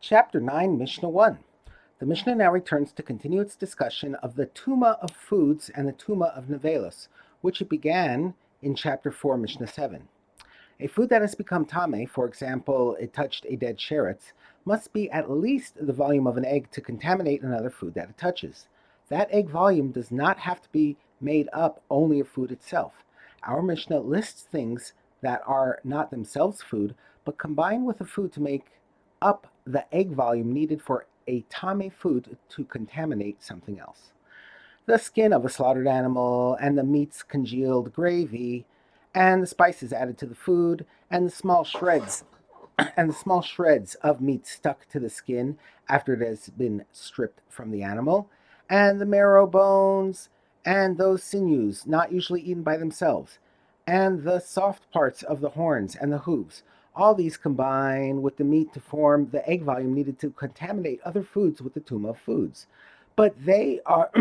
Chapter 9, Mishnah 1. The Mishnah now returns to continue its discussion of the Tuma of foods and the Tuma of Nevelos, which it began in Chapter 4, Mishnah 7. A food that has become Tame, for example, it touched a dead sheretz, must be at least the volume of an egg to contaminate another food that it touches. That egg volume does not have to be made up only of food itself. Our Mishnah lists things that are not themselves food, but combine with the food to make up the egg volume needed for a tame food to contaminate something else. The skin of a slaughtered animal and the meat's congealed gravy and the spices added to the food and the small shreds of meat stuck to the skin after it has been stripped from the animal, and the marrow bones and those sinews not usually eaten by themselves, and the soft parts of the horns and the hooves. All these combine with the meat to form the egg volume needed to contaminate other foods with the tuma of foods. But they are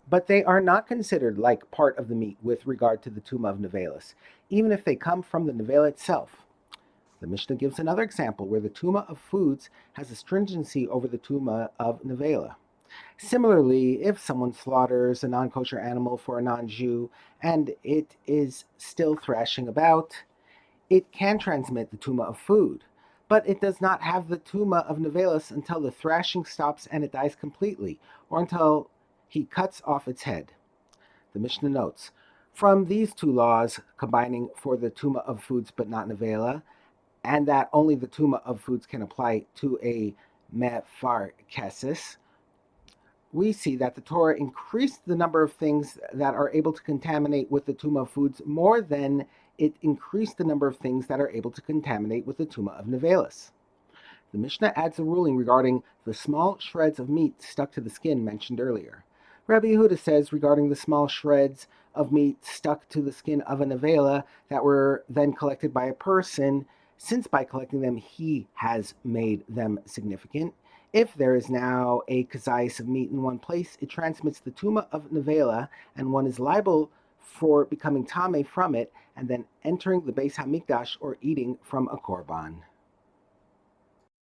but they are not considered like part of the meat with regard to the tuma of nevelis, even if they come from the nevela itself. The Mishnah gives another example where the tuma of foods has a stringency over the tuma of nevela. Similarly, if someone slaughters a non-kosher animal for a non-Jew and it is still thrashing about, it can transmit the tuma of food, but it does not have the tuma of nevelis until the thrashing stops and it dies completely, or until he cuts off its head. The Mishnah notes, from these two laws combining for the tuma of foods but not nevela, and that only the tuma of foods can apply to a mefar kesis, we see that the Torah increased the number of things that are able to contaminate with the tuma of foods more than it increased the number of things that are able to contaminate with the tuma of nevelis. The Mishnah adds a ruling regarding the small shreds of meat stuck to the skin mentioned earlier. Rabbi Yehuda says regarding the small shreds of meat stuck to the skin of a nevela that were then collected by a person, since by collecting them he has made them significant, if there is now a kazayas of meat in one place, it transmits the tuma of nevela, and one is liable for becoming tame from it, and then entering the Beis Hamikdash or eating from a korban.